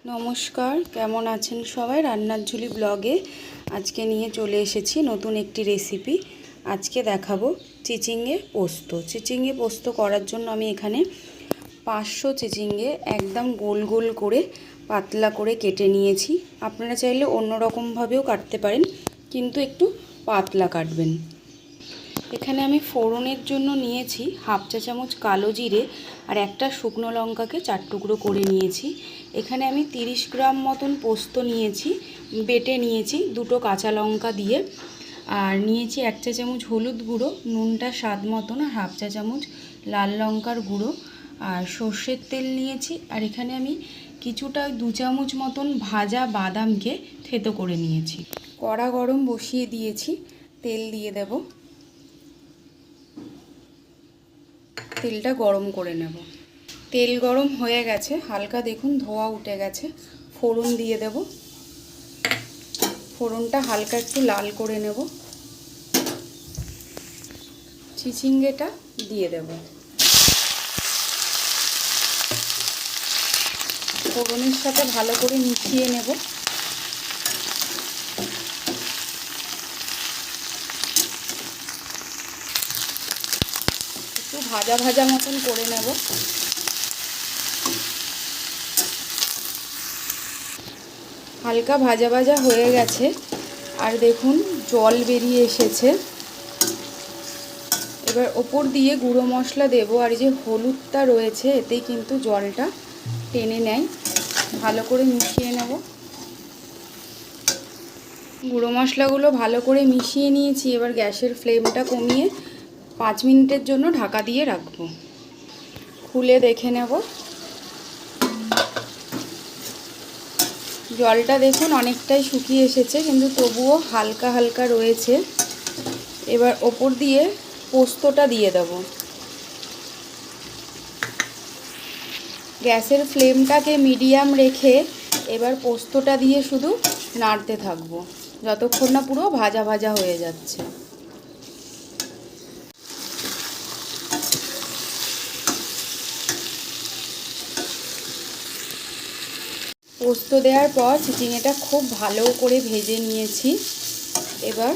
নমস্কার, কেমন আছেন সবাই? রান্নার ঝুলি ব্লগে আজকে নিয়ে চলে এসেছি নতুন একটি রেসিপি। আজকে দেখাবো চিচিঙ্গে পোস্ত। চিচিঙ্গে পোস্ত করার জন্য আমি এখানে 500 চিচিঙ্গে একদম গোল গোল করে পাতলা করে কেটে নিয়েছি। আপনারা চাইলে অন্য রকমভাবেও কাটতে পারেন, কিন্তু একটু পাতলা কাটবেন। এখানে আমি ফোড়নের জন্য নিয়েছি হাফ চা চামচ কালো জিরে আর একটা শুকনো লঙ্কাকে 4 টুকরো করে নিয়েছি। এখানে আমি 30 গ্রাম মতন পোস্ত নিয়েছি, বেটে নিয়েছি 2টো কাঁচা লঙ্কা দিয়ে। আর নিয়েছি 1 চা চামচ হলুদ গুঁড়ো, নুনটা স্বাদ মতন, আর হাফ চা চামচ লাল লঙ্কার গুঁড়ো, আর সর্ষের তেল নিয়েছি। আর এখানে আমি কিছুটা 2 চামচ মতন ভাজা বাদামকে থেতো করে নিয়েছি। কড়া গরম বসিয়ে দিয়েছি, তেল দিয়ে দেব। তেলটা গরম করে নেব। তেল গরম হয়ে গেছে, হালকা দেখুন ধোঁয়া উঠে গেছে। ফোড়ন দিয়ে দেব। ফোড়নটা হালকা একটু লাল করে নেব। চিচিঙ্গেটা দিয়ে দেব। ফোড়নের সাথে ভালো করে মিশিয়ে নেব। একটু ভাজা ভাজা মতন করে নেব। হালকা ভাজা ভাজা হয়ে গেছে, আর দেখুন জল বেরিয়ে এসেছে। এবার ওপর দিয়ে গুঁড়ো মশলা দেব, আর যে হলুদটা রয়েছে এতেই কিন্তু জলটা টেনে নেয়। ভালো করে মিশিয়ে নেব। গুঁড়ো মশলাগুলো ভালো করে মিশিয়ে নিয়েছি। এবার গ্যাসের ফ্লেমটা কমিয়ে 5 মিনিটের জন্য ঢাকা দিয়ে রাখবো। খুলে দেখে নেব। জলটা দেখুন অনেকটাই শুকিয়ে এসেছে, কিন্তু তবুও হালকা হালকা রয়েছে। এবার ওপর দিয়ে পোস্তটা দিয়ে দেব। গ্যাসের ফ্লেমটাকে মিডিয়াম রেখে এবার পোস্তটা দিয়ে শুধু নাড়তে থাকবো যতক্ষণ না পুরো ভাজা ভাজা হয়ে যাচ্ছে। পোস্ত দেওয়ার পর চিচিঙ্গেটা খুব ভালো করে ভেজে নিয়েছি। এবার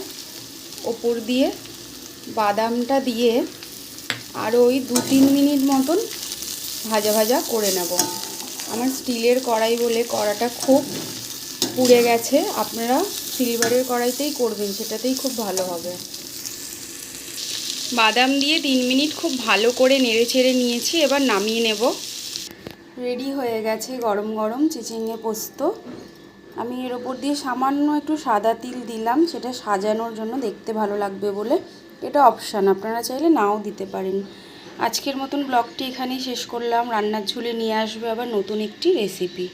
ওপর দিয়ে বাদামটা দিয়ে আরও ওই 2-3 মিনিট মতন ভাজা ভাজা করে নেব। আমার স্টিলের কড়াই বলে কড়াটা খুব পুড়ে গেছে। আপনারা সিলভারের কড়াইতেই করবেন, সেটাতেই খুব ভালো হবে। বাদাম দিয়ে 3 মিনিট খুব ভালো করে নেড়ে চেড়ে নিয়েছি। এবার নামিয়ে নেব। রেডি হয়ে গেছে গরম গরম চিচিঙ্গে পোস্ত। আমি এর ওপর দিয়ে সামান্য একটু সাদা তিল দিলাম, সেটা সাজানোর জন্য, দেখতে ভালো লাগবে বলে। এটা অপশান, আপনারা চাইলে নাও দিতে পারেন। আজকের মতন ব্লগটি এখানেই শেষ করলাম। রান্নার ঝুলে নিয়ে আসবে আবার নতুন একটি রেসিপি।